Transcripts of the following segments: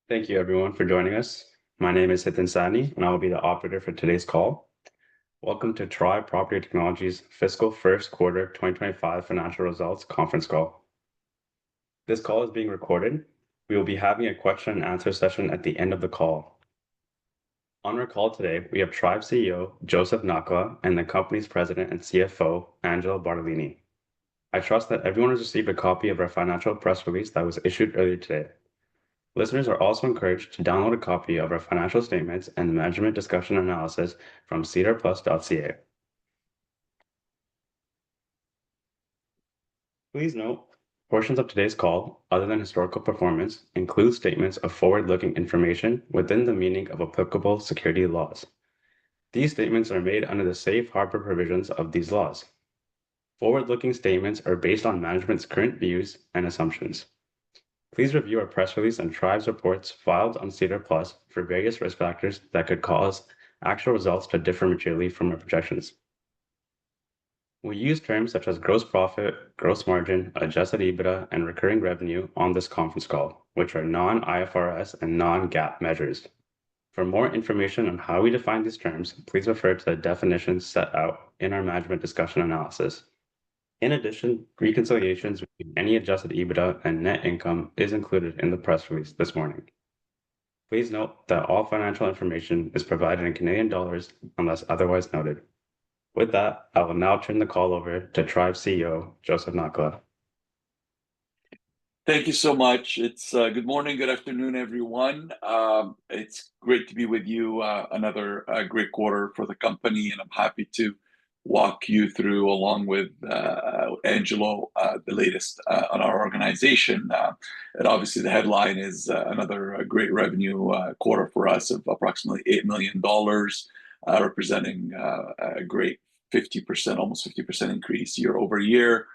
Thank you, everyone, for joining us. My name is Hitin Sani, and I will be the operator for today's call. Welcome to Tribe Property Technologies' fiscal first quarter 2025 financial results conference call. This call is being recorded. We will be having a question and answer session at the end of the call. On our call today, we have Tribe CEO Joseph Nakhla and the company's president and CFO, Angelo Bartolini. I trust that everyone has received a copy of our financial press release that was issued earlier today. Listeners are also encouraged to download a copy of our financial statements and the management discussion analysis from cedarplus.ca. Please note, portions of today's call, other than historical performance, include statements of forward-looking information within the meaning of applicable security laws. These statements are made under the safe harbor provisions of these laws. Forward-looking statements are based on management's current views and assumptions. Please review our press release and Tribe's reports filed on SEDAR+ for various risk factors that could cause actual results to differ materially from our projections. We use terms such as gross profit, gross margin, adjusted EBITDA, and recurring revenue on this conference call, which are non-IFRS and non-GAAP measures. For more information on how we define these terms, please refer to the definitions set out in our management discussion analysis. In addition, reconciliations between any adjusted EBITDA and net income is included in the press release this morning. Please note that all financial information is provided in Canadian dollars unless otherwise noted. With that, I will now turn the call over to Tribe CEO Joseph Nakhla. Thank you so much. It's good morning, good afternoon, everyone. It's great to be with you. Another great quarter for the company, and I'm happy to walk you through, along with Angelo, the latest on our organization. And obviously, the headline is another great revenue quarter for us of approximately $8 million, representing a great 50%, almost 50% increase year over year.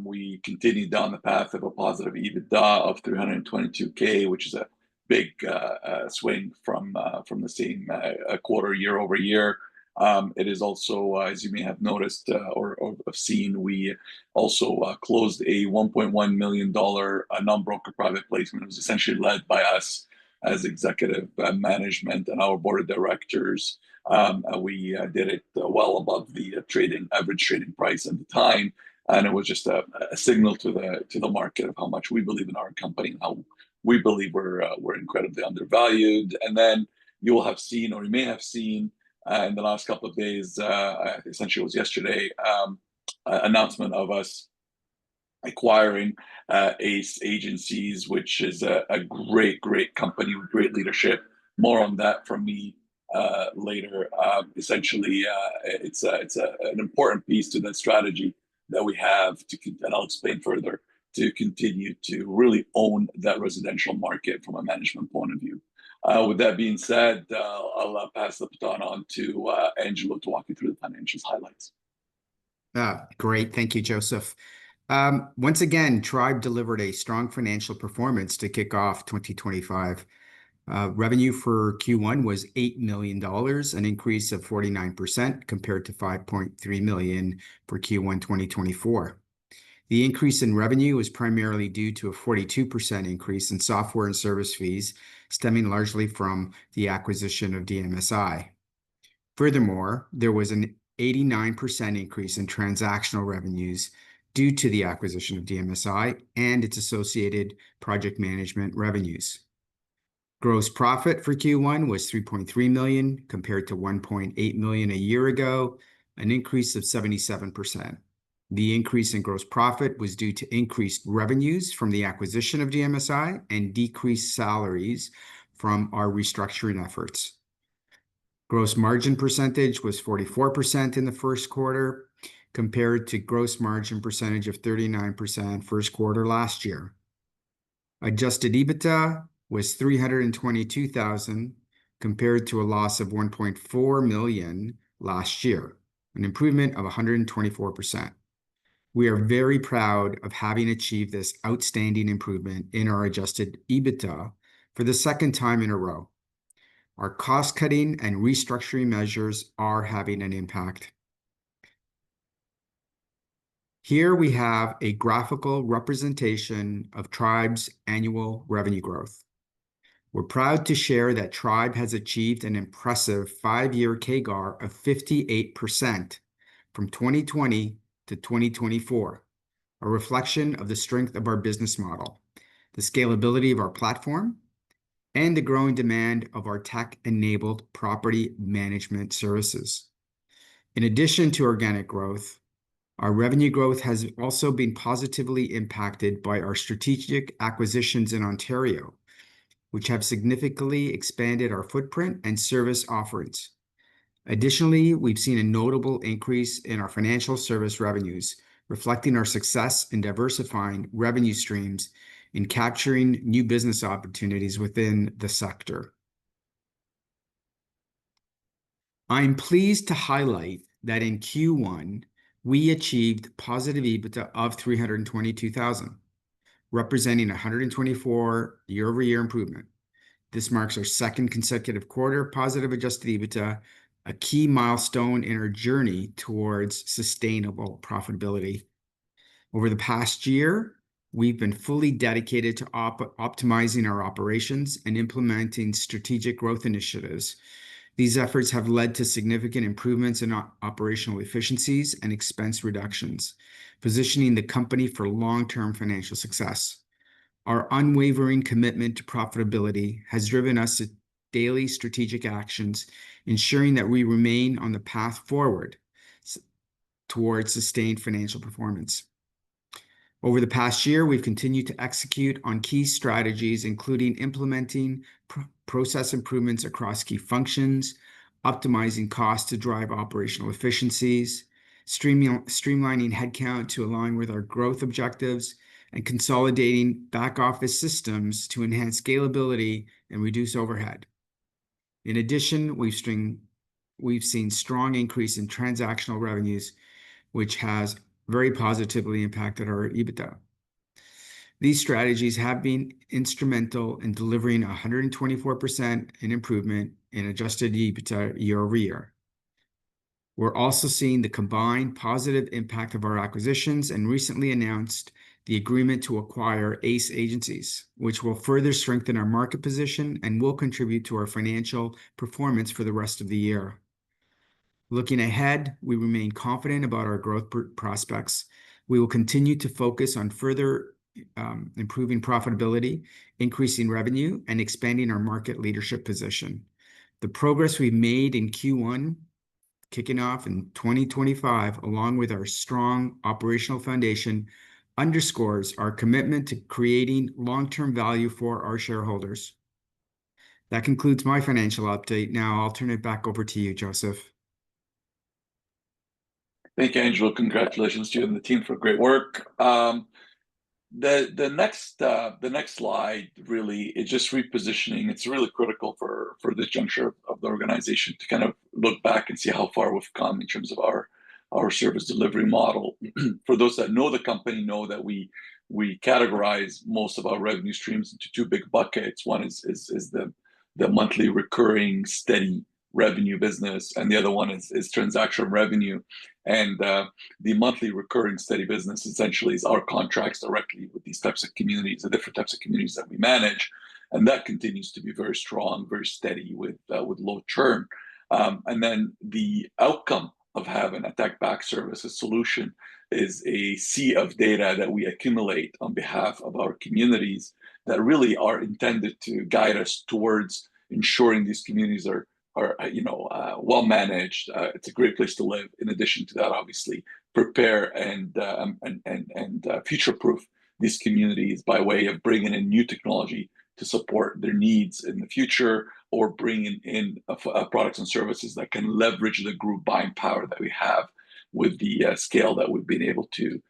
We continued down the path of a positive EBITDA of $322K, which is a big swing from the same quarter year over year. It is also, as you may have noticed or have seen, we also closed a $1.1 million non-broker private placement. It was essentially led by us as executive management and our board of directors. We did it well above the average trading price at the time, and it was just a signal to the market of how much we believe in our company and how we believe we're incredibly undervalued. And then you will have seen, or you may have seen, in the last couple of days, essentially it was yesterday, announcement of us acquiring ACE Agencies, which is a great company with great leadership. More on that from me later. Essentially, it's an important piece to that strategy that we have and I'll explain further, to continue to really own that residential market from a management point of view. With that being said, I'll pass the baton on to Angelo to walk you through the financials highlights. Great. Thank you, Joseph. Once again, Tribe delivered a strong financial performance to kick off 2025. Revenue for Q1 was $8 million, an increase of 49% compared to $5.3 million for Q1 2024. The increase in revenue was primarily due to a 42% increase in software and service fees, stemming largely from the acquisition of DMSI. Furthermore, there was an 89% increase in transactional revenues due to the acquisition of DMSI and its associated project management revenues. Gross profit for Q1 was $3.3 million compared to $1.8 million a year ago, an increase of 77%. The increase in gross profit was due to increased revenues from the acquisition of DMSI and decreased salaries from our restructuring efforts. Gross margin percentage was 44% in the first quarter, compared to gross margin percentage of 39% first quarter last year. Adjusted EBITDA was $322,000 compared to a loss of $1.4 million last year, an improvement of 124%. We are very proud of having achieved this outstanding improvement in our adjusted EBITDA for the second time in a row. Our cost-cutting and restructuring measures are having an impact. Here we have a graphical representation of Tribe's annual revenue growth. We're proud to share that Tribe has achieved an impressive 5-year CAGR of 58% from 2020 to 2024, a reflection of the strength of our business model, the scalability of our platform, and the growing demand of our tech-enabled property management services. In addition to organic growth, our revenue growth has also been positively impacted by our strategic acquisitions in Ontario, which have significantly expanded our footprint and service offerings. Additionally, we've seen a notable increase in our financial service revenues, reflecting our success in diversifying revenue streams and capturing new business opportunities within the sector. I'm pleased to highlight that in Q1, we achieved positive EBITDA of $322,000, representing a 124% year-over-year improvement. This marks our second consecutive quarter positive Adjusted EBITDA, a key milestone in our journey towards sustainable profitability. Over the past year, we've been fully dedicated to optimizing our operations and implementing strategic growth initiatives. These efforts have led to significant improvements in operational efficiencies and expense reductions, positioning the company for long-term financial success. Our unwavering commitment to profitability has driven us to daily strategic actions, ensuring that we remain on the path forward towards sustained financial performance. Over the past year, we've continued to execute on key strategies, including implementing process improvements across key functions, optimizing costs to drive operational efficiencies, streamlining headcount to align with our growth objectives, and consolidating back-office systems to enhance scalability and reduce overhead. In addition, we've seen strong increase in transactional revenues, which has very positively impacted our EBITDA. These strategies have been instrumental in delivering 124% improvement in Adjusted EBITDA year-over-year. We're also seeing the combined positive impact of our acquisitions and recently announced the agreement to acquire ACE Agencies, which will further strengthen our market position and will contribute to our financial performance for the rest of the year. Looking ahead, we remain confident about our growth prospects. We will continue to focus on further improving profitability, increasing revenue, and expanding our market leadership position. The progress we've made in Q1, kicking off in 2025, along with our strong operational foundation, underscores our commitment to creating long-term value for our shareholders. That concludes my financial update. Now I'll turn it back over to you, Joseph. Thank you, Angelo. Congratulations to you and the team for great work. The next slide really is just repositioning. It's really critical for this juncture of the organization to kind of look back and see how far we've come in terms of our service delivery model. For those that know the company, know that we categorize most of our revenue streams into two big buckets. One is the monthly recurring steady revenue business, and the other one is transactional revenue. And the monthly recurring steady business essentially is our contracts directly with these types of communities, the different types of communities that we manage, and that continues to be very strong, very steady with low churn. And then the outcome of having a tech-backed services solution is a sea of data that we accumulate on behalf of our communities that really are intended to guide us towards ensuring these communities are well managed. It's a great place to live. In addition to that, obviously, prepare and future-proof these communities by way of bringing in new technology to support their needs in the future, or bringing in products and services that can leverage the group buying power that we have with the scale that we've been able to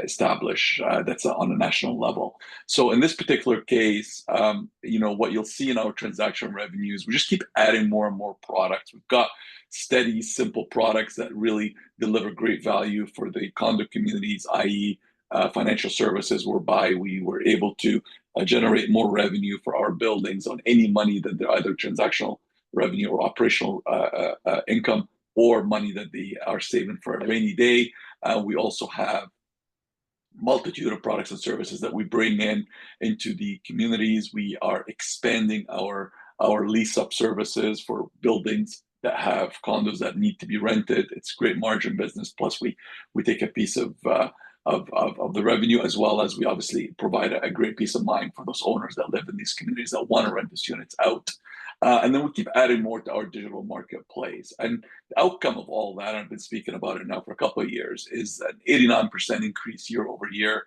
establish that's on a national level. So in this particular case, what you'll see in our transaction revenues, we just keep adding more and more products. We've got steady, simple products that really deliver great value for the condo communities, i.e. Financial services, whereby we were able to generate more revenue for our buildings on any money that they're either transactional revenue or operational income, or money that they are saving for a rainy day. We also have multitude of products and services that we bring into the communities. We are expanding our lease-up services for buildings that have condos that need to be rented. It's great margin business. Plus, we take a piece of the revenue, as well as we obviously provide a great peace of mind for those owners that live in these communities that want to rent these units out. And then we keep adding more to our digital marketplace. And the outcome of all that, I've been speaking about it now for a couple of years, is an 89% increase year over year,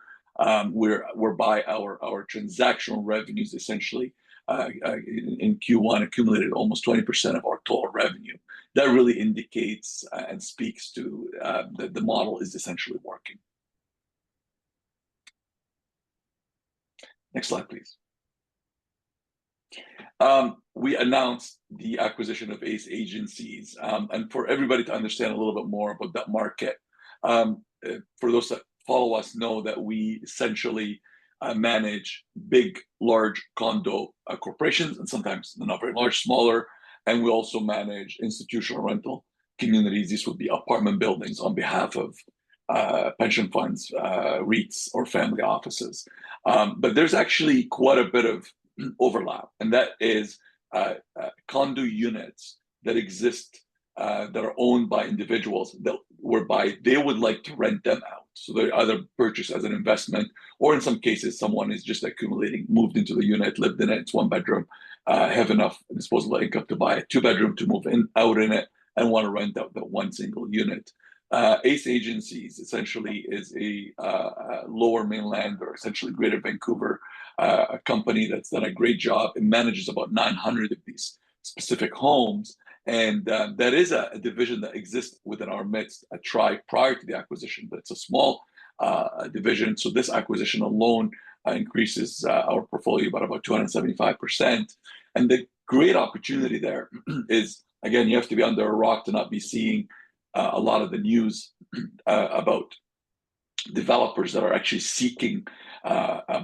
whereby our transactional revenues essentially in Q1 accumulated almost 20% of our total revenue. That really indicates and speaks to that the model is essentially working. Next slide, please. We announced the acquisition of ACE Agencies, and for everybody to understand a little bit more about that market, for those that follow us know that we essentially manage big, large condo corporations, and sometimes they're not very large, smaller, and we also manage institutional rental communities. These would be apartment buildings on behalf of pension funds, REITs, or family offices. But there's actually quite a bit of overlap, and that is condo units that exist that are owned by individuals that whereby they would like to rent them out. So they're either purchased as an investment, or in some cases, someone is just accumulating, moved into the unit, lived in it, it's one bedroom, have enough disposable income to buy a 2-bedroom to move out in it, and want to rent out that one single unit. ACE Agencies essentially is a lower mainland, or essentially Greater Vancouver, a company that's done a great job. It manages about 900 of these specific homes, and that is a division that exists within our midst, a Tribe, prior to the acquisition, but it's a small division. So this acquisition alone increases our portfolio by about 275%. And the great opportunity there is, again, you have to be under a rock to not be seeing a lot of the news about developers that are actually seeking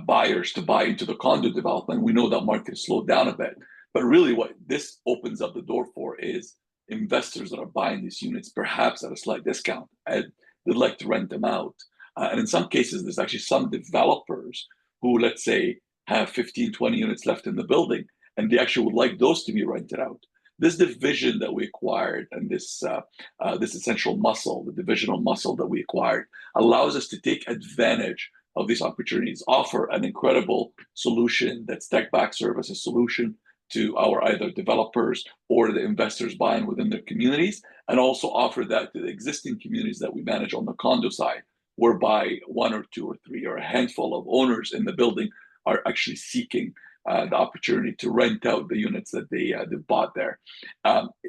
buyers to buy into the condo development. We know that market has slowed down a bit, but really what this opens up the door for is investors that are buying these units, perhaps at a slight discount, and they'd like to rent them out. And in some cases, there's actually some developers who, let's say, have 15, 20 units left in the building, and they actually would like those to be rented out. This division that we acquired, and this essential muscle, the divisional muscle that we acquired, allows us to take advantage of these opportunities, offer an incredible solution, that's tech-backed services solution, to our either developers or the investors buying within their communities, and also offer that to the existing communities that we manage on the condo side, whereby 1 or 2 or 3 or a handful of owners in the building are actually seeking the opportunity to rent out the units that they've bought there.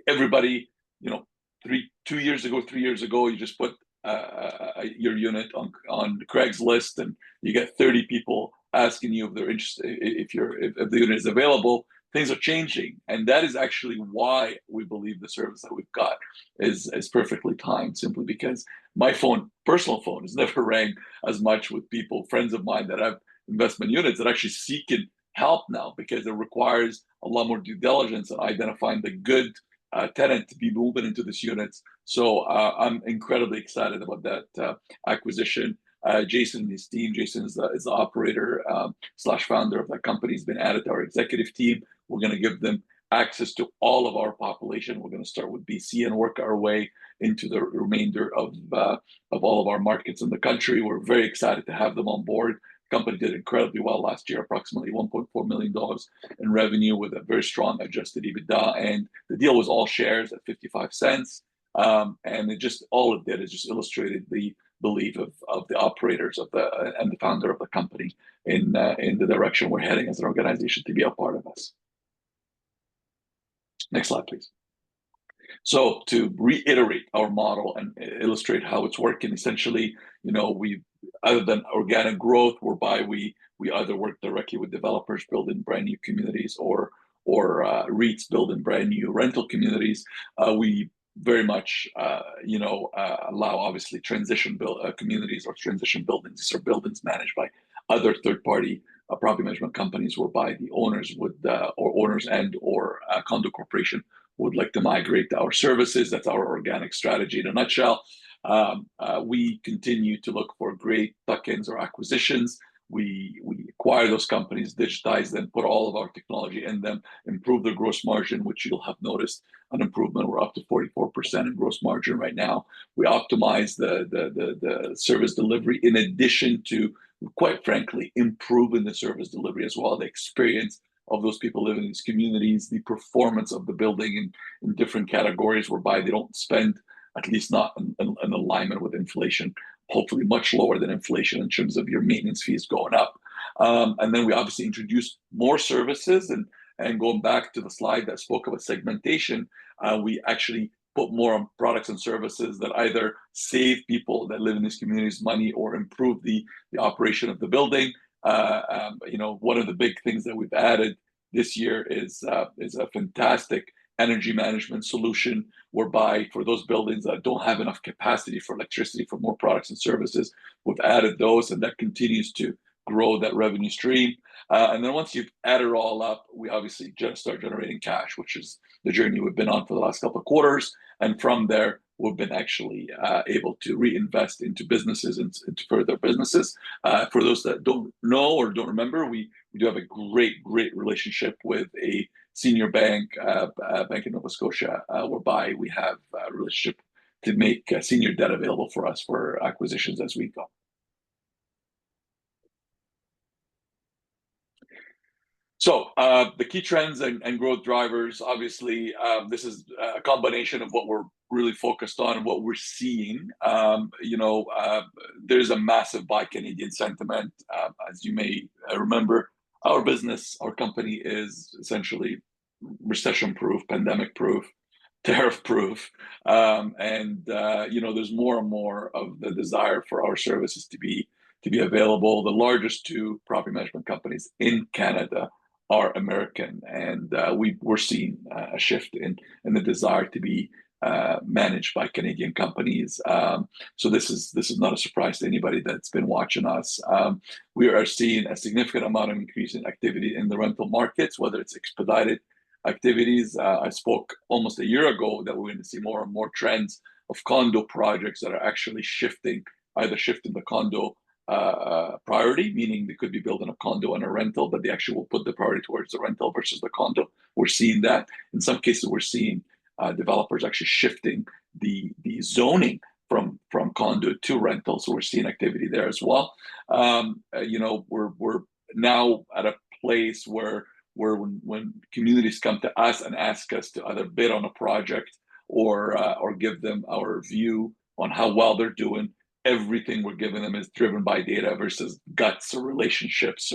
Everybody, 3 years ago, you just put your unit on Craigslist, and you get 30 people asking you if they're interested, if the unit is available. Things are changing, and that is actually why we believe the service that we've got is perfectly timed, simply because my personal phone has never rang as much with people, friends of mine that have investment units, that actually seeking help now, because it requires a lot more due diligence in identifying the good tenant to be moving into these units. So I'm incredibly excited about that acquisition. Jason and his team, Jason is the operator / founder of that company. He's been added to our executive team. We're going to give them access to all of our population. We're going to start with BC and work our way into the remainder of all of our markets in the country. We're very excited to have them on board. The company did incredibly well last year, approximately $1.4 million in revenue, with a very strong Adjusted EBITDA. And the deal was all shares at 55 cents. And all it did is just illustrated the belief of the operators and the founder of the company in the direction we're heading as an organization to be a part of us. Next slide, please. So to reiterate our model and illustrate how it's working, essentially, we, other than organic growth, whereby we either work directly with developers building brand new communities, or REITs building brand new rental communities, we very much allow, obviously, transition communities or transition buildings. These are buildings managed by other third-party property management companies, whereby the owners or condo corporation would like to migrate to our services. That's our organic strategy in a nutshell. We continue to look for great tuck-ins or acquisitions. We acquire those companies, digitize them, put all of our technology in them, improve their gross margin, which you'll have noticed an improvement. We're up to 44% in gross margin right now. We optimize the service delivery in addition to, quite frankly, improving the service delivery as well, the experience of those people living in these communities, the performance of the building in different categories whereby they don't spend, at least not in alignment with inflation, hopefully much lower than inflation in terms of your maintenance fees going up. And then we obviously introduce more services, and going back to the slide that spoke about segmentation, we actually put more on products and services that either save people that live in these communities money or improve the operation of the building. One of the big things that we've added this year is a fantastic energy management solution, whereby for those buildings that don't have enough capacity for electricity for more products and services, we've added those, and that continues to grow that revenue stream. And then once you've added it all up, we obviously just start generating cash, which is the journey we've been on for the last couple of quarters. And from there, we've been actually able to reinvest into businesses and into further businesses. For those that don't know or don't remember, we do have a great relationship with a senior bank, Bank of Nova Scotia, whereby we have a relationship to make senior debt available for us for acquisitions as we go. So the key trends and growth drivers, obviously, this is a combination of what we're really focused on and what we're seeing. There's a massive buy Canadian sentiment. As you may remember, our business, our company is essentially recession-proof, pandemic-proof, tariff-proof, and there's more and more of the desire for our services to be available. The largest two property management companies in Canada are American, and we're seeing a shift in the desire to be managed by Canadian companies. So this is not a surprise to anybody that's been watching us. We are seeing a significant amount of increase in activity in the rental markets, whether it's expedited activities. I spoke almost a year ago that we're going to see more and more trends of condo projects that are actually shifting the condo priority, meaning they could be building a condo and a rental, but they actually will put the priority towards the rental versus the condo. We're seeing that. In some cases, we're seeing developers actually shifting the zoning from condo to rental. So we're seeing activity there as well. We're now at a place where when communities come to us and ask us to either bid on a project or give them our view on how well they're doing, everything we're giving them is driven by data versus guts or relationships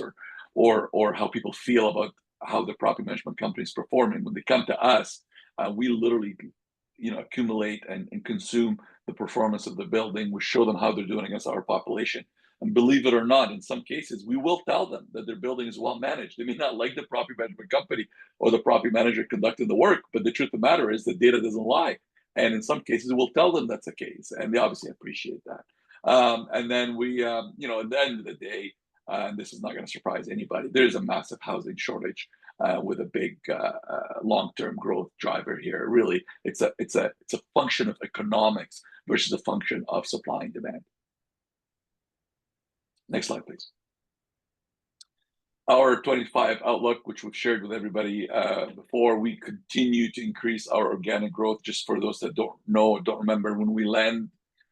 or how people feel about how the property management company is performing. When they come to us, we literally accumulate and consume the performance of the building. We show them how they're doing against our population. And believe it or not, in some cases, we will tell them that their building is well managed. They may not like the property management company or the property manager conducting the work, but the truth of the matter is the data doesn't lie. And in some cases, we'll tell them that's the case, and they obviously appreciate that. And then we, at the end of the day, and this is not going to surprise anybody, there's a massive housing shortage with a big long-term growth driver here. Really, it's a function of economics versus a function of supply and demand. Next slide, please. Our 25 outlook, which we've shared with everybody before, we continue to increase our organic growth. Just for those that don't know or don't remember, when we land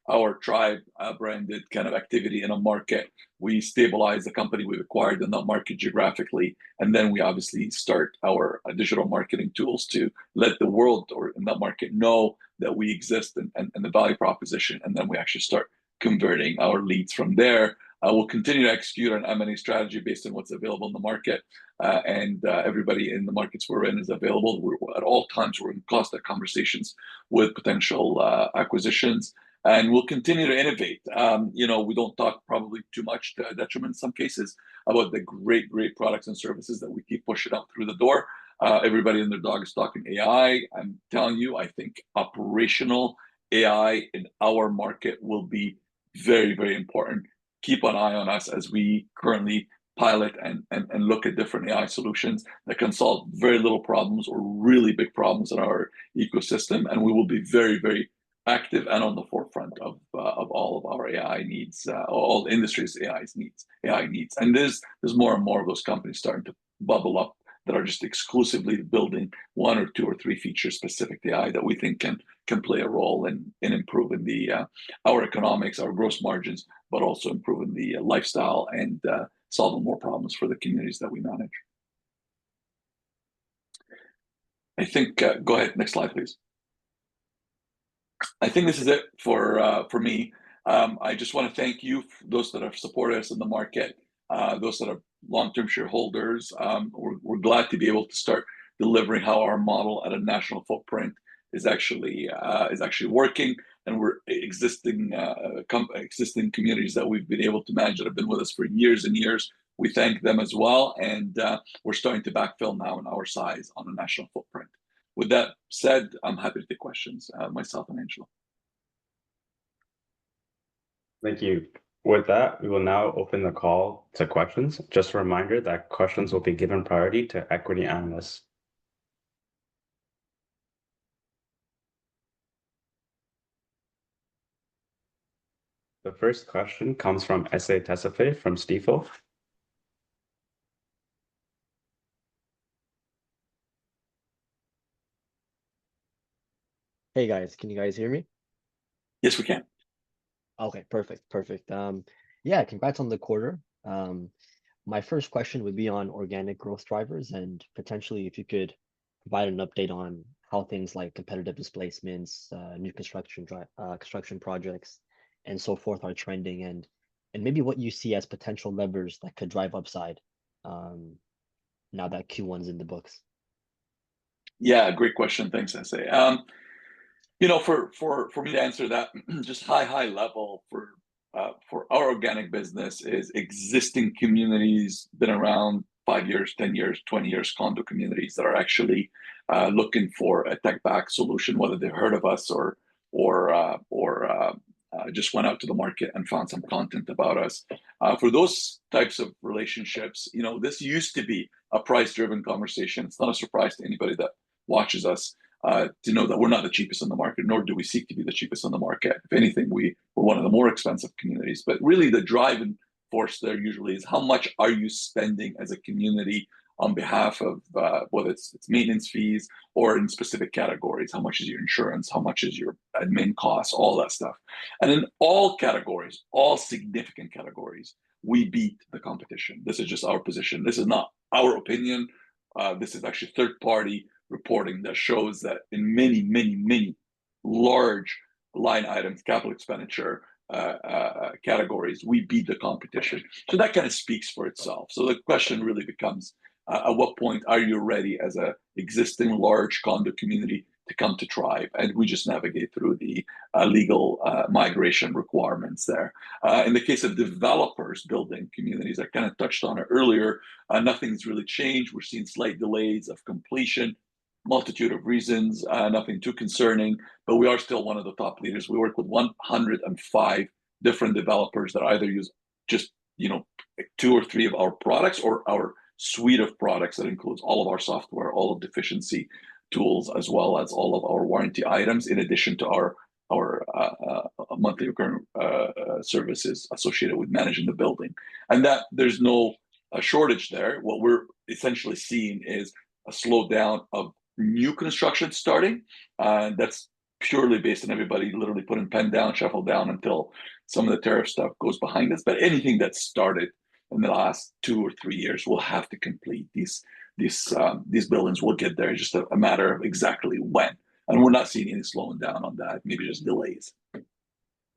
our Tribe branded kind of activity in a market, we stabilize the company we've acquired in that market geographically, and then we obviously start our digital marketing tools to let the world or in that market know that we exist and the value proposition, and then we actually start converting our leads from there. We'll continue to execute an M&A strategy based on what's available in the market, and everybody in the markets we're in is available. At all times, we're in constant conversations with potential acquisitions, and we'll continue to innovate. We don't talk probably too much to detriment in some cases about the great products and services that we keep pushing out through the door. Everybody and their dog is talking AI. I'm telling you, I think operational AI in our market will be very, very important. Keep an eye on us as we currently pilot and look at different AI solutions that can solve very little problems or really big problems in our ecosystem. And we will be very, very active and on the forefront of all of our AI needs, all the industry's AI needs. And there's more and more of those companies starting to bubble up that are just exclusively building one or two or three features specific to AI that we think can play a role in improving our economics, our gross margins, but also improving the lifestyle and solving more problems for the communities that we manage. I think, go ahead, next slide, please. I think this is it for me. I just want to thank you, those that have supported us in the market, those that are long-term shareholders. We're glad to be able to start delivering how our model at a national footprint is actually working, and we're existing communities that we've been able to manage that have been with us for years and years. We thank them as well, and we're starting to backfill now in our size on a national footprint. With that said, I'm happy to take questions, myself and Angela. Thank you. With that, we will now open the call to questions. Just a reminder that questions will be given priority to equity analysts. The first question comes from Essay Tessafe from Stifel. Hey guys, can you guys hear me? Yes, we can. Okay, perfect. Yeah, congrats on the quarter. My first question would be on organic growth drivers, and potentially if you could provide an update on how things like competitive displacements, new construction projects, and so forth are trending, and maybe what you see as potential levers that could drive upside now that Q1's in the books. Yeah, great question. Thanks, Essay. For me to answer that, just high level for our organic business is existing communities, been around 5 years, 10 years, 20 years, condo communities that are actually looking for a tech-backed solution, whether they heard of us or just went out to the market and found some content about us. For those types of relationships, this used to be a price-driven conversation. It's not a surprise to anybody that watches us to know that we're not the cheapest on the market, nor do we seek to be the cheapest on the market. If anything, we're one of the more expensive communities. But really, the driving force there usually is how much are you spending as a community on behalf of whether it's maintenance fees or in specific categories. How much is your insurance? How much is your admin costs? All that stuff. And in all categories, all significant categories, we beat the competition. This is just our position. This is not our opinion. This is actually third-party reporting that shows that in many large line items, capital expenditure categories, we beat the competition. So that kind of speaks for itself. So the question really becomes, at what point are you ready as a existing large condo community to come to Tribe? And we just navigate through the legal migration requirements there. In the case of developers building communities, I kind of touched on it earlier, nothing's really changed. We're seeing slight delays of completion, multitude of reasons, nothing too concerning, but we are still one of the top leaders. We work with 105 different developers that either use just 2 or 3 of our products or our suite of products that includes all of our software, all of the efficiency tools, as well as all of our warranty items, in addition to our monthly recurring services associated with managing the building. And that there's no shortage there. What we're essentially seeing is a slowdown of new construction starting. That's purely based on everybody literally putting pen down, shuffle down until some of the tariff stuff goes behind us. But anything that started in the last 2 or 3 years will have to complete. These buildings will get there. It's just a matter of exactly when. And we're not seeing any slowing down on that, maybe just delays.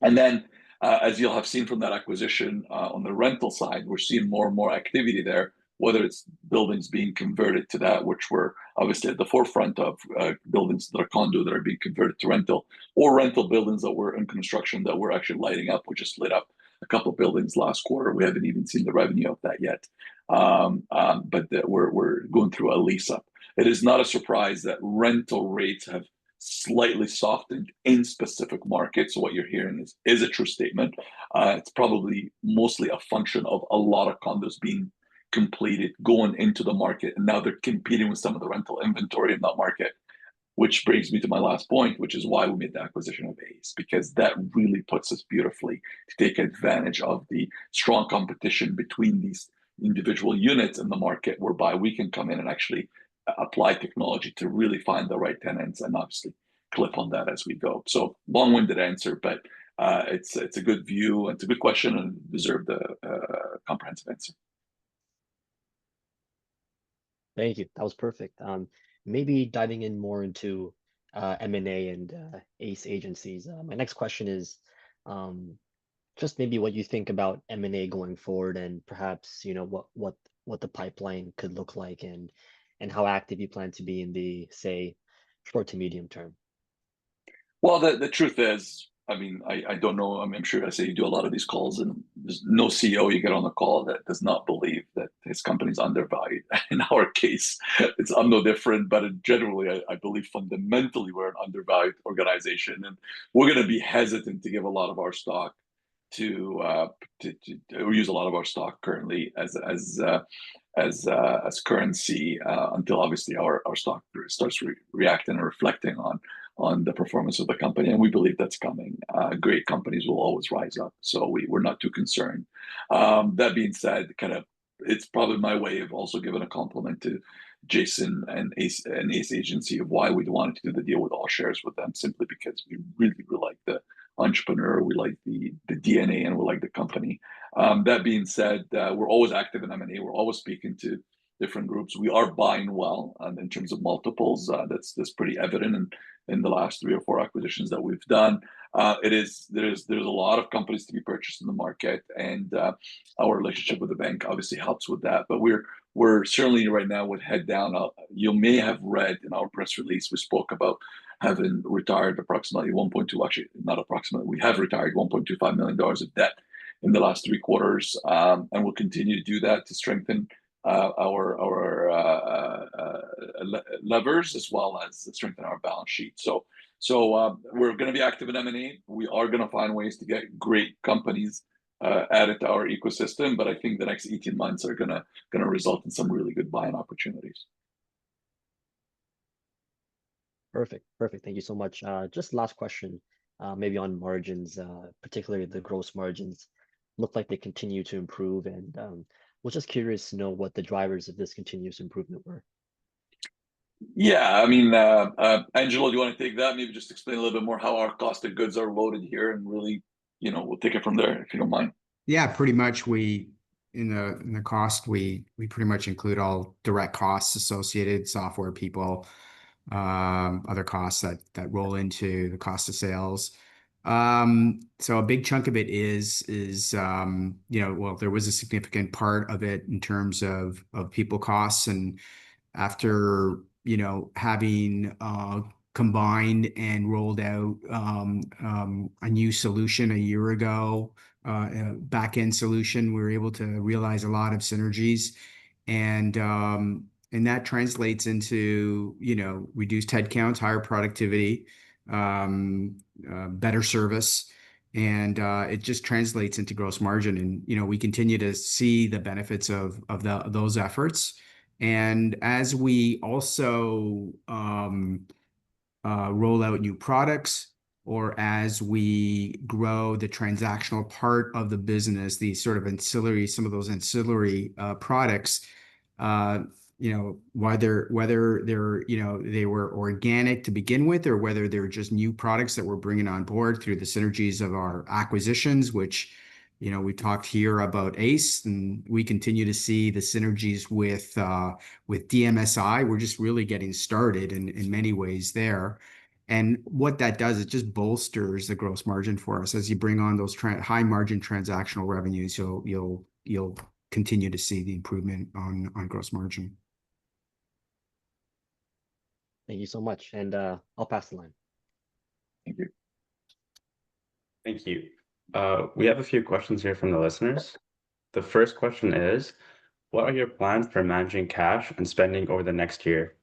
And then, as you'll have seen from that acquisition on the rental side, we're seeing more and more activity there, whether it's buildings being converted to that, which we're obviously at the forefront of, buildings that are condo that are being converted to rental, or rental buildings that were in construction that we're actually lighting up. We just lit up a couple of buildings last quarter. We haven't even seen the revenue of that yet, but we're going through a lease up. It is not a surprise that rental rates have slightly softened in specific markets. So what you're hearing is a true statement. It's probably mostly a function of a lot of condos being completed, going into the market, and now they're competing with some of the rental inventory in that market. which brings me to my last point, which is why we made the acquisition of Ace, because that really puts us beautifully to take advantage of the strong competition between these individual units in the market, whereby we can come in and actually apply technology to really find the right tenants and obviously clip on that as we go. So long-winded answer, but it's a good view. It's a good question and deserved a comprehensive answer. Thank you. That was perfect. Maybe diving in more into M&A and ACE agencies. My next question is just maybe what you think about M&A going forward, and perhaps what the pipeline could look like, and how active you plan to be in the, say, short to medium term. Well, the truth is, I mean, I don't know. I'm sure I say you do a lot of these calls, and there's no CEO you get on the call that does not believe that his company's undervalued. In our case, I'm no different, but generally, I believe fundamentally we're an undervalued organization, and we're going to be hesitant to give a lot of our stock to we use a lot of our stock currently as currency until obviously our stock starts reacting and reflecting on the performance of the company, and we believe that's coming. Great companies will always rise up, so we're not too concerned. That being said, it's probably my way of also giving a compliment to Jason and Ace Agency of why we wanted to do the deal with all shares with them, simply because we really like the entrepreneur, we like the DNA, and we like the company. That being said, we're always active in M&A. We're always speaking to different groups. We are buying well in terms of multiples. That's pretty evident in the last 3 or 4 acquisitions that we've done. There's a lot of companies to be purchased in the market, and our relationship with the bank obviously helps with that. But we're certainly right now with head down. You may have read in our press release, we spoke about having retired approximately 1.2, actually not approximately, we have retired $1.25 million of debt in the last 3 quarters, and we'll continue to do that to strengthen our levers, as well as strengthen our balance sheet. So we're going to be active in M&A. We are going to find ways to get great companies added to our ecosystem, but I think the next 18 months are going to result in some really good buying opportunities. Perfect. Thank you so much. Just last question, maybe on margins, particularly the gross margins, look like they continue to improve, and was just curious to know what the drivers of this continuous improvement were. Yeah, I mean, Angelo, do you want to take that? Maybe just explain a little bit more how our cost of goods are loaded here, and really, we'll take it from there if you don't mind. Yeah, pretty much. In the cost, we pretty much include all direct costs associated, software, people, other costs that roll into the cost of sales. So a big chunk of it is well, there was a significant part of it in terms of people costs, and after having combined and rolled out a new solution a year ago, a back-end solution, we were able to realize a lot of synergies, and that translates into reduced headcounts, higher productivity, better service, and it just translates into gross margin. And we continue to see the benefits of those efforts. And as we also roll out new products, or as we grow the transactional part of the business, these sort of ancillary, some of those ancillary products, whether they're they were organic to begin with, or whether they're just new products that we're bringing on board through the synergies of our acquisitions, which we talked here about Ace, and we continue to see the synergies with DMSI. We're just really getting started in many ways there. And what that does, it just bolsters the gross margin for us. As you bring on those high margin transactional revenues, you'll continue to see the improvement on gross margin. Thank you so much, and I'll pass the line. Thank you. Thank you. We have a few questions here from the listeners. The first question is, what are your plans for managing cash and spending over the next year?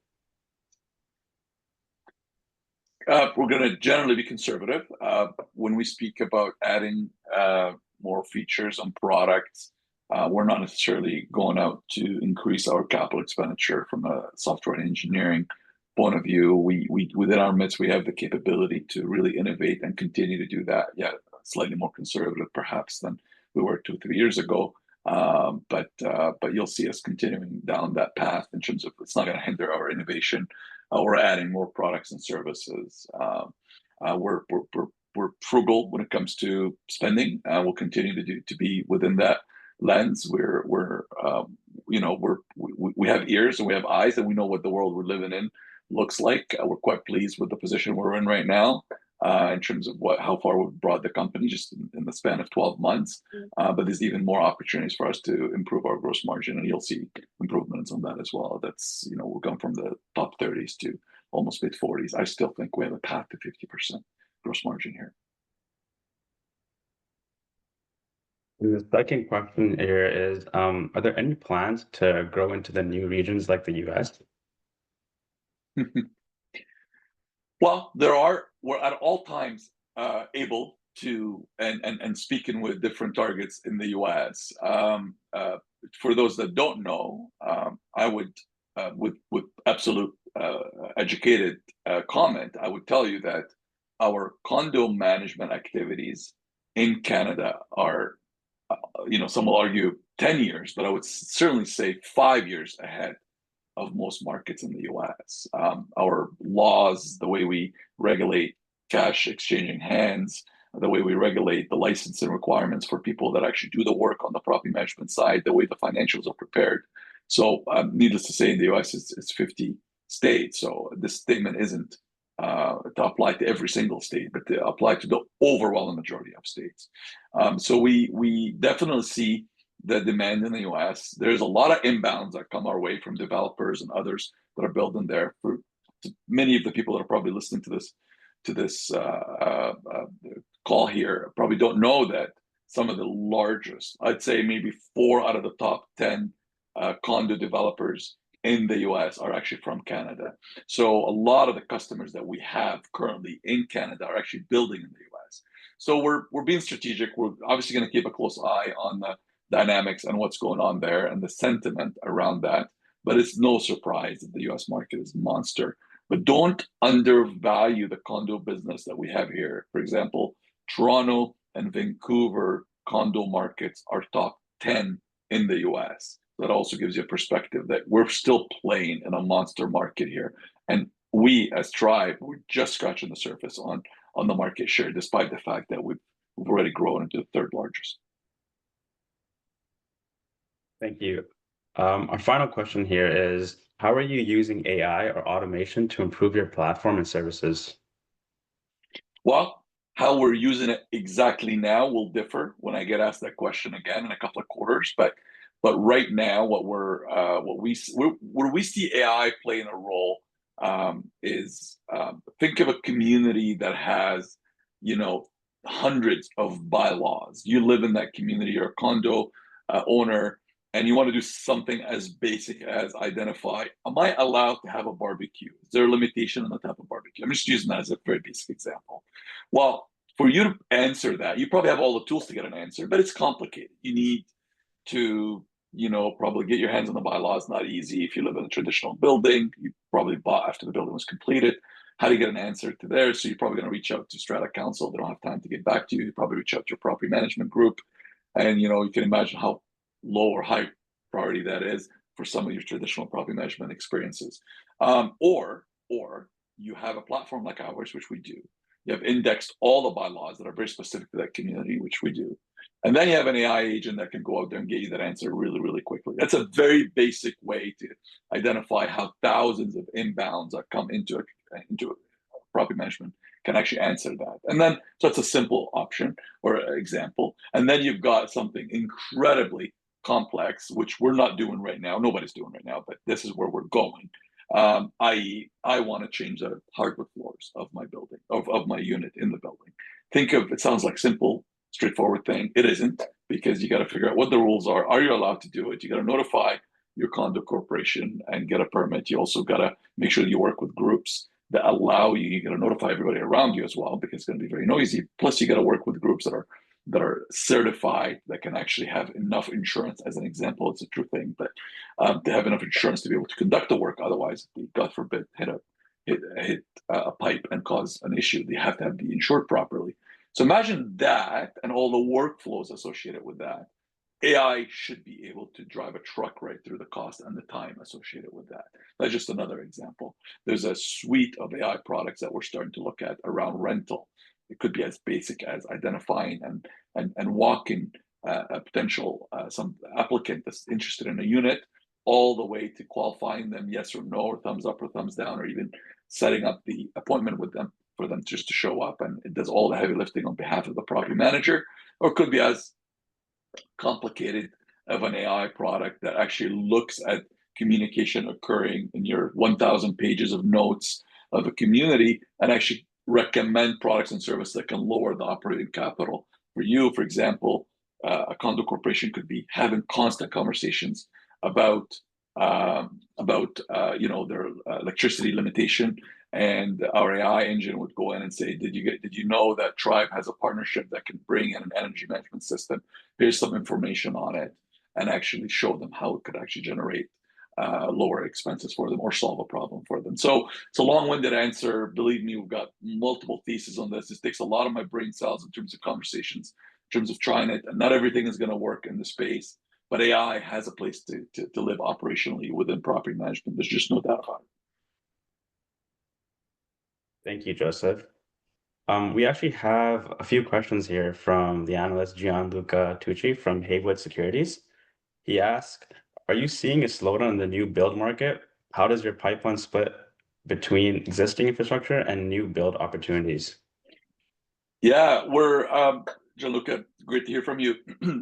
We're going to generally be conservative. When we speak about adding more features on products, we're not necessarily going out to increase our capital expenditure from a software and engineering point of view, we within our midst, we have the capability to really innovate and continue to do that. Yeah, slightly more conservative perhaps than we were 2-3 years ago. But you'll see us continuing down that path in terms of it's not going to hinder our innovation. We're adding more products and services. We're frugal when it comes to spending. We'll continue to be within that lens. We have ears and we have eyes, and we know what the world we're living in looks like. We're quite pleased with the position we're in right now, in terms of how far we've brought the company just in the span of 12 months. But there's even more opportunities for us to improve our gross margin, and you'll see improvements on that as well. That's, we'll come from the top 30s to almost mid 40s. I still think we have a path to 50% gross margin here. The second question here is, are there any plans to grow into the new regions like the US? Well, we're at all times able to and speaking with different targets in the US. For those that don't know, I would, with absolute educated comment, I would tell you that our condo management activities in Canada are, some will argue 10 years, but I would certainly say 5 years ahead of most markets in the US. Our laws, the way we regulate cash exchanging hands, the way we regulate the licensing requirements for people that actually do the work on the property management side, the way the financials are prepared. So needless to say, in the US, it's 50 states. So this statement isn't to apply to every single state, but to apply to the overwhelming majority of states. So we definitely see the demand in the US. There's a lot of inbounds that come our way from developers and others that are building there. For many of the people that are probably listening to this call here probably don't know that some of the largest, I'd say maybe 4 out of the top 10 condo developers in the US are actually from Canada. So a lot of the customers that we have currently in Canada are actually building in the US. So we're being strategic. We're obviously going to keep a close eye on the dynamics and what's going on there and the sentiment around that. But it's no surprise that the US market is a monster. But don't undervalue the condo business that we have here. For example, Toronto and Vancouver condo markets are top 10 in the US. That also gives you a perspective that we're still playing in a monster market here. And we as Tribe, we're just scratching the surface on the market share, despite the fact that we've already grown into the third largest. Thank you. Our final question here is, how are you using AI or automation to improve your platform and services? Well, how we're using it exactly now will differ when I get asked that question again in a couple of quarters. But right now, where we see AI playing a role is think of a community that has, hundreds of bylaws. You live in that community, you're a condo owner, and you want to do something as basic as identify, am I allowed to have a barbecue? Is there a limitation on the type of barbecue? I'm just using that as a very basic example. Well, for you to answer that, you probably have all the tools to get an answer, but it's complicated. You need to, probably get your hands on the bylaws. Not easy. If you live in a traditional building, you probably bought after the building was completed. How do you get an answer to there? So you're probably going to reach out to Strata Council. They don't have time to get back to you. You probably reach out to your property management group. And, you can imagine how low or high priority that is for some of your traditional property management experiences. Or you have a platform like ours, which we do. You have indexed all the bylaws that are very specific to that community, which we do. And then you have an AI agent that can go out there and get you that answer really, really quickly. That's a very basic way to identify how thousands of inbounds that come into property management can actually answer that. And then, so it's a simple option or example. And then you've got something incredibly complex, which we're not doing right now. Nobody's doing right now, but this is where we're going. I.e., I want to change the hardwood floors of my building, of my unit in the building. Think of, it sounds like simple, straightforward thing. It isn't, because you got to figure out what the rules are. Are you allowed to do it? You got to notify your condo corporation and get a permit. You also got to make sure that you work with groups that allow you. You got to notify everybody around you as well, because it's going to be very noisy. Plus, you got to work with groups that are certified, that can actually have enough insurance. As an example, it's a true thing, but to have enough insurance to be able to conduct the work. Otherwise, God forbid, hit a hit a pipe and cause an issue. They have to be insured properly. So imagine that and all the workflows associated with that. AI should be able to drive a truck right through the cost and the time associated with that. That's just another example. There's a suite of AI products that we're starting to look at around rental. It could be as basic as identifying and walking a potential some applicant that's interested in a unit, all the way to qualifying them yes or no, or thumbs up or thumbs down, or even setting up the appointment with them for them just to show up, and it does all the heavy lifting on behalf of the property manager. Or it could be as complicated of an AI product that actually looks at communication occurring in your 1,000 pages of notes of a community and actually recommend products and services that can lower the operating capital for you. For example, a condo corporation could be having constant conversations about their electricity limitation, and our AI engine would go in and say, did you know that Tribe has a partnership that can bring in an energy management system? Here's some information on it, and actually show them how it could actually generate lower expenses for them or solve a problem for them. So it's a long-winded answer. Believe me, we've got multiple theses on this. This takes a lot of my brain cells in terms of conversations, in terms of trying it. And not everything is going to work in the space, but AI has a place to live operationally within property management. There's just no doubt about it. Thank you, Joseph. We actually have a few questions here from the analyst Gianluca Tucci from Haywood Securities. He asked, are you seeing a slowdown in the new build market? How does your pipeline split between existing infrastructure and new build opportunities? Yeah, we're Gianluca, great to hear from you.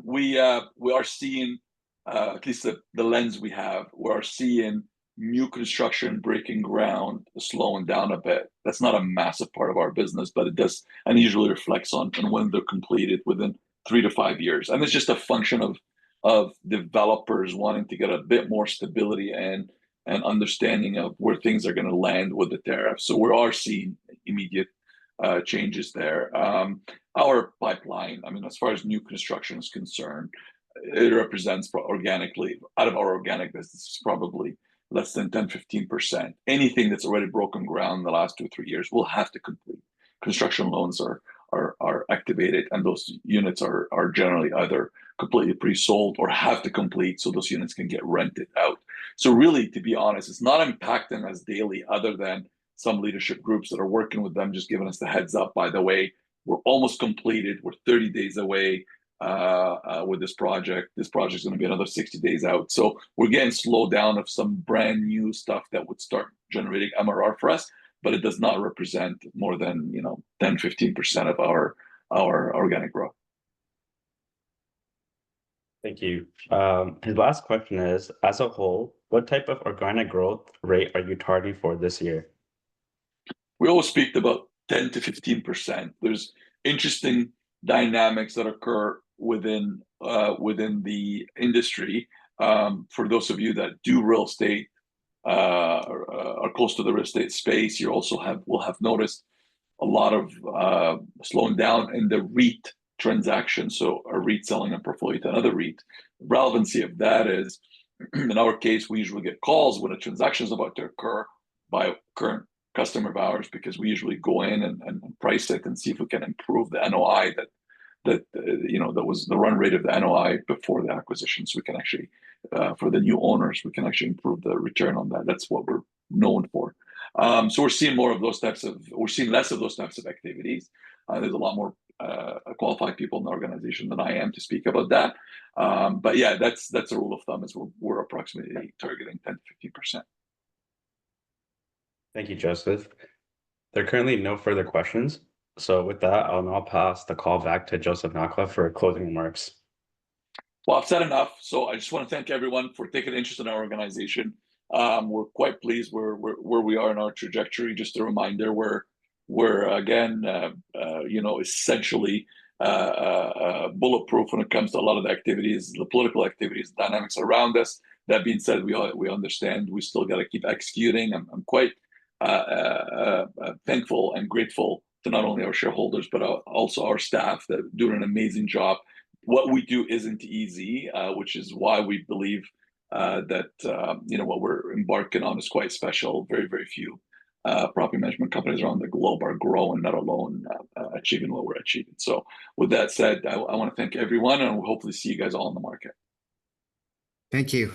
We are seeing, at least the lens we have, we are seeing new construction breaking ground slowing down a bit. That's not a massive part of our business, but it does, and usually reflects on when they're completed within 3 to 5 years. And it's just a function of developers wanting to get a bit more stability and understanding of where things are going to land with the tariffs. So we are seeing immediate changes there. Our pipeline, I mean, as far as new construction is concerned, it represents organically, out of our organic business, probably less than 10-15%. Anything that's already broken ground in the last 2 or 3 years will have to complete. Construction loans are activated, and those units are generally either completely pre-sold or have to complete so those units can get rented out. So really, to be honest, it's not impacting us daily, other than some leadership groups that are working with them, just giving us the heads up. By the way, we're almost completed. We're 30 days away with this project. This project is going to be another 60 days out. So we're getting slowed down of some brand new stuff that would start generating MRR for us, but it does not represent more than 10-15% of our organic growth. Thank you. His last question is, as a whole, what type of organic growth rate are you targeting for this year? We always speak about 10-15%. There's interesting dynamics that occur within the industry. For those of you that do real estate, are close to the real estate space, you also will have noticed a lot of slowing down in the REIT transaction. So a REIT selling a portfolio to another REIT. The relevancy of that is, in our case, we usually get calls when a transaction is about to occur by a current customer of ours, because we usually go in and price it and see if we can improve the NOI that was the run rate of the NOI before the acquisition. So we can actually, for the new owners, we can actually improve the return on that. That's what we're known for. So we're seeing we're seeing less of those types of activities. There's a lot more qualified people in the organization than I am to speak about that. But yeah, that's a rule of thumb, is we're approximately targeting 10-15%. Thank you, Joseph. There are currently no further questions. So with that, I'll now pass the call back to Joseph Nakhla for closing remarks. Well, I've said enough. So I just want to thank everyone for taking interest in our organization. We're quite pleased where we are in our trajectory. Just a reminder, we're again, essentially bulletproof when it comes to a lot of the activities, the political activities, dynamics around us. That being said, we understand we still got to keep executing. I'm quite thankful and grateful to not only our shareholders, but also our staff that are doing an amazing job. What we do isn't easy, which is why we believe that what we're embarking on is quite special. Very, very few property management companies around the globe are growing, not alone achieving what we're achieving. So with that said, I want to thank everyone, and we'll hopefully see you guys all in the market. Thank you.